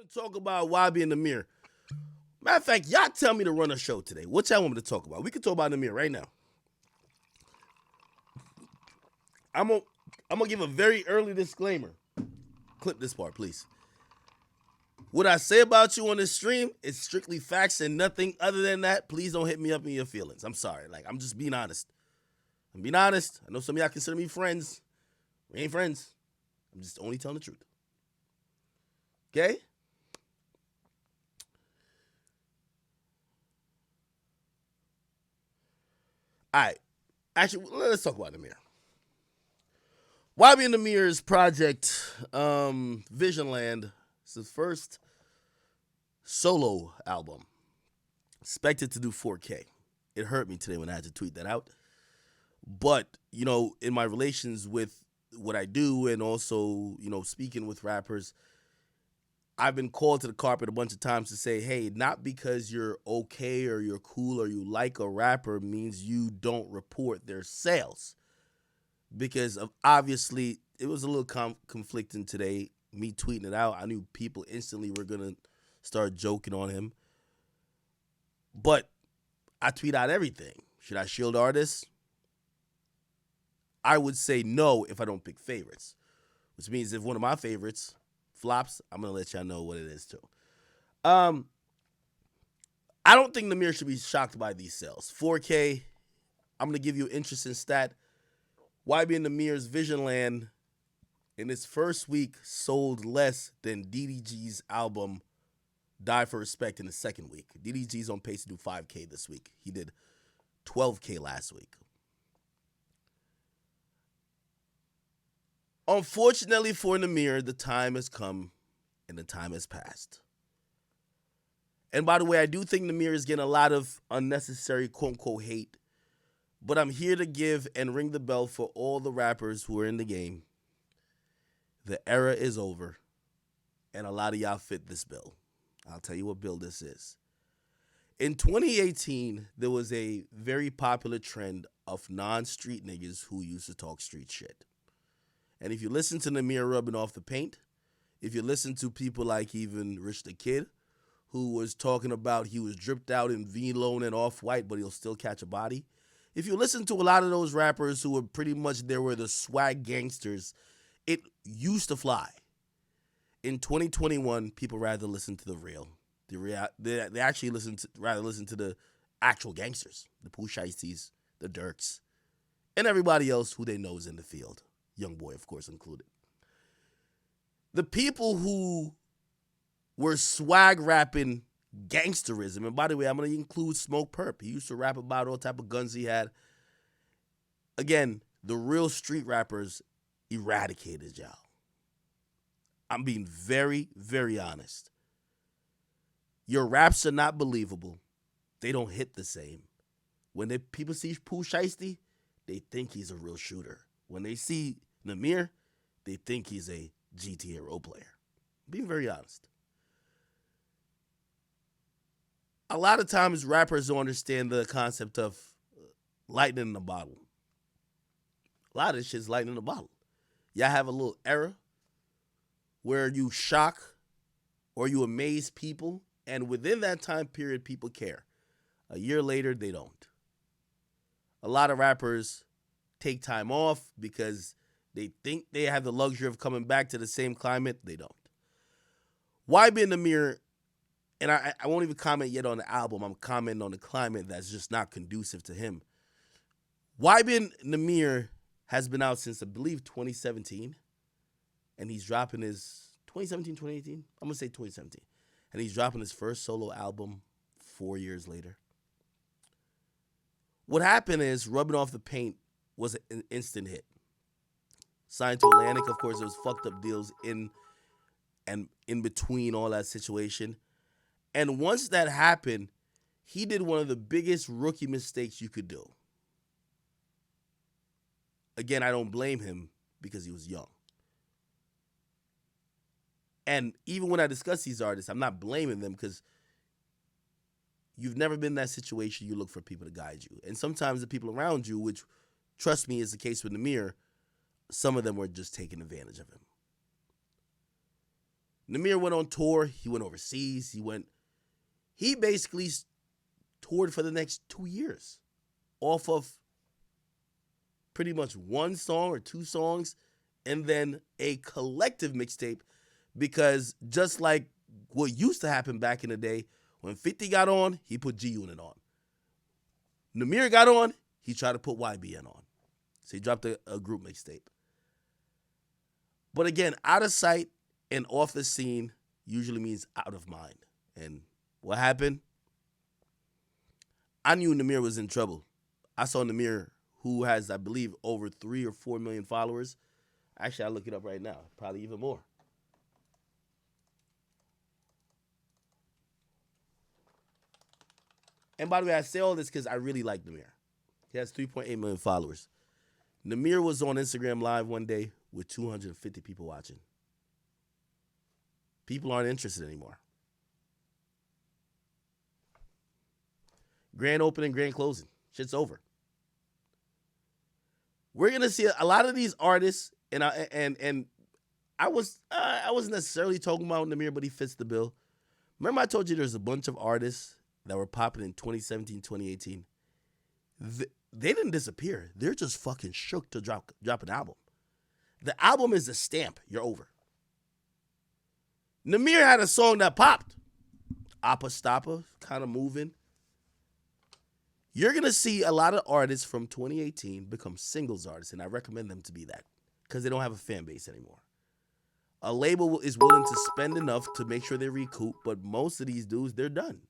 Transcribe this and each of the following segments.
want to talk about YB and Nahmir. Matter of fact, y'all tell me to run a show today. What y'all want me to talk about? We can talk about Nahmir right now. I'm gonna give a very early disclaimer. Clip this part, please. What I say about you on this stream is strictly facts and nothing other than that. Please don't hit me up in your feelings. I'm sorry. I'm just being honest. I'm being honest. I know some of y'all consider me friends. We ain't friends. I'm just only telling the truth. Okay? All right. Actually, let's talk about Nahmir. YB and Nahmir's project, Visionland, is his first solo album. Expected to do 4K. It hurt me today when I had to tweet that out. But, in my relations with what I do and also, speaking with rappers, I've been called to the carpet a bunch of times to say, hey, not because you're okay or you're cool or you like a rapper means you don't report their sales. Because of obviously, it was a little conflicting today, me tweeting it out. I knew people instantly were going to start joking on him. But I tweet out everything. Should I shield artists? I would say no if I don't pick favorites. Which means if one of my favorites flops, I'm going to let y'all know what it is too. I don't think Nahmir should be shocked by these sales. 4K, I'm going to give you an interesting stat. YB and Nahmir's Visionland in its first week sold less than DDG's album Die for Respect in the second week. DDG's on pace to do 5K this week. He did 12K last week. Unfortunately for Nahmir, the time has come and the time has passed. And by the way, I do think Nahmir is getting a lot of unnecessary quote-unquote hate. But I'm here to give and ring the bell for all the rappers who are in the game. The era is over, and a lot of y'all fit this bill. I'll tell you what bill this is. In 2018, there was a very popular trend of non-street niggas who used to talk street shit. And if you listen to Nahmir rubbing off the paint, if you listen to people like even Rich the Kid, who was talking about he was dripped out in V-Lone and Off-White, but he'll still catch a body. If you listen to a lot of those rappers who were pretty much, they were the swag gangsters, it used to fly. In 2021, people rather listen to the real. They actually rather listen to the actual gangsters, the Pooh Shiesties, the Dirks, and everybody else who they know is in the field. Young Boy, of course, included. The people who were swag rapping gangsterism, and by the way, I'm going to include Smoke Perp. He used to rap about all type of guns he had. Again, the real street rappers eradicated y'all. I'm being very, very honest. Your raps are not believable. They don't hit the same. When people see Pooh Shiesty, they think he's a real shooter. When they see Nahmir, they think he's a GTA role player. Being very honest. A lot of times rappers don't understand the concept of lightning in a bottle. A lot of this shit is lightning in a bottle. Y'all have a little era where you shock or you amaze people, and within that time period, people care. A year later, they don't. A lot of rappers take time off because they think they have the luxury of coming back to the same climate. They don't. YB and Nahmir, and I won't even comment yet on the album. I'm commenting on the climate that's just not conducive to him. YB and Nahmir has been out since, I believe, 2017. And he's dropping his 2017, 2018? I'm going to say 2017. And he's dropping his first solo album 4 years later. What happened is Rubbing Off the Paint was an instant hit. Signed to Atlantic, of course, there was fucked up deals in between all that situation. And once that happened, he did one of the biggest rookie mistakes you could do. Again, I don't blame him because he was young. And even when I discuss these artists, I'm not blaming them because you've never been in that situation. You look for people to guide you. And sometimes the people around you, which, trust me, is the case with Nahmir, some of them were just taking advantage of him. Nahmir went on tour. He went overseas. He basically toured for the next 2 years off of pretty much one song or two songs and then a collective mixtape, because just like what used to happen back in the day, when 50 got on, he put G-Unit on. Nahmir got on, he tried to put YBN on. So he dropped a group mixtape. But again, out of sight and off the scene usually means out of mind. And what happened? I knew Nahmir was in trouble. I saw Nahmir, who has, I believe, over 3 or 4 million followers. Actually, I'll look it up right now. Probably even more. And by the way, I say all this because I really like Nahmir. He has 3.8 million followers. Nahmir was on Instagram Live one day with 250 people watching. People aren't interested anymore. Grand opening, grand closing. Shit's over. We're gonna see a lot of these artists, and I wasn't necessarily talking about Nahmir, but he fits the bill. Remember I told you there's a bunch of artists that were popping in 2017, 2018. They didn't disappear. They're just fucking shook to drop an album. The album is a stamp. You're over. Nahmir had a song that popped. Appa Stoppa, kind of moving. You're going to see a lot of artists from 2018 become singles artists, and I recommend them to be that because they don't have a fan base anymore. A label is willing to spend enough to make sure they recoup, but most of these dudes, they're done.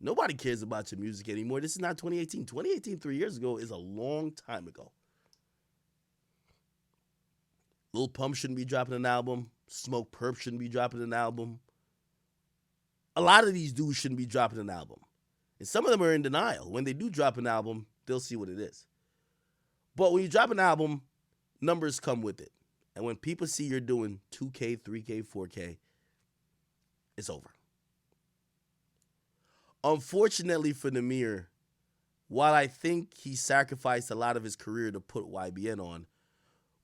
Nobody cares about your music anymore. This is not 2018. 2018, 3 years ago, is a long time ago. Lil Pump shouldn't be dropping an album. Smoke Perp shouldn't be dropping an album. A lot of these dudes shouldn't be dropping an album. And some of them are in denial. When they do drop an album, they'll see what it is. But when you drop an album, numbers come with it. And when people see you're doing 2K, 3K, 4K, it's over. Unfortunately for Nahmir, while I think he sacrificed a lot of his career to put YBN on,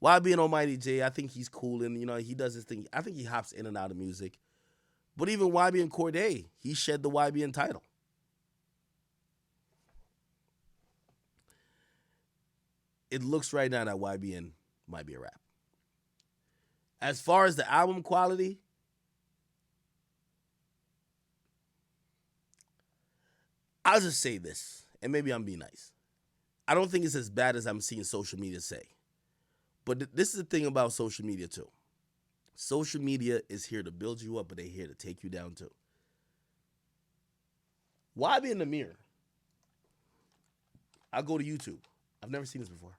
YBN Almighty J, I think he's cool and, he does his thing. I think he hops in and out of music. But even YBN Cordae, he shed the YBN title. It looks right now that YBN might be a wrap. As far as the album quality, I'll just say this, and maybe I'm being nice. I don't think it's as bad as I'm seeing social media say. But this is the thing about social media, too. Social media is here to build you up, but they're here to take you down, too. YBN Nahmir. I'll go to YouTube. I've never seen this before.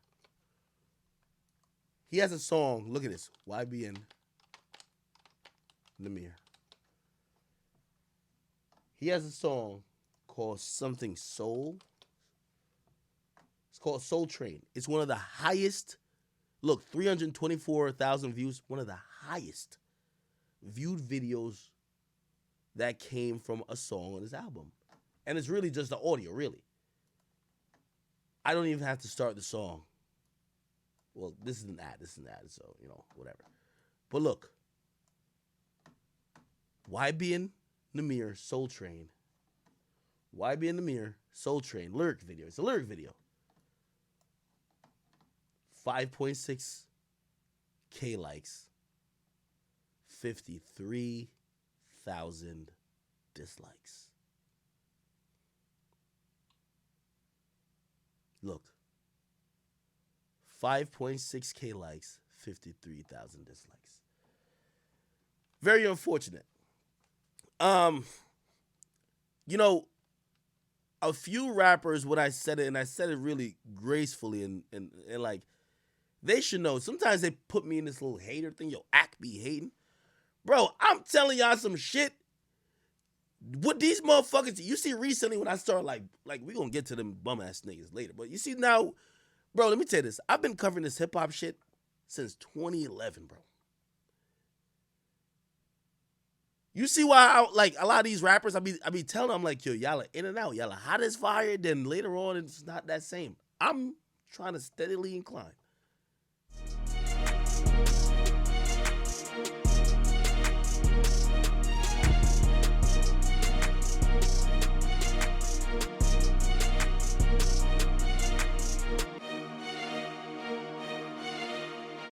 He has a song. Look at this. YBN Nahmir. He has a song called something Soul. It's called Soul Train. It's one of the highest, 324,000 views. One of the highest viewed videos that came from a song on his album. And it's really just the audio, really. I don't even have to start the song. Well, this is an ad, so, whatever. But look. YBN Nahmir, Soul Train. YBN Nahmir, Soul Train, lyric video. It's a lyric video. 5.6K likes. 53,000 dislikes. Look. 5.6K likes, 53,000 dislikes. Very unfortunate. A few rappers, when I said it, and I said it really gracefully and like, they should know. Sometimes they put me in this little hater thing. Yo, act be hating. Bro, I'm telling y'all some shit. What these motherfuckers, you see recently when I started like we gonna get to them bum ass niggas later. But you see now, bro, let me tell you this. I've been covering this hip hop shit since 2011, bro. You see why a lot of these rappers, I be telling them, like, yo, y'all are in and out. Y'all are hot as fire. Then later on, it's not that same. I'm trying to steadily incline.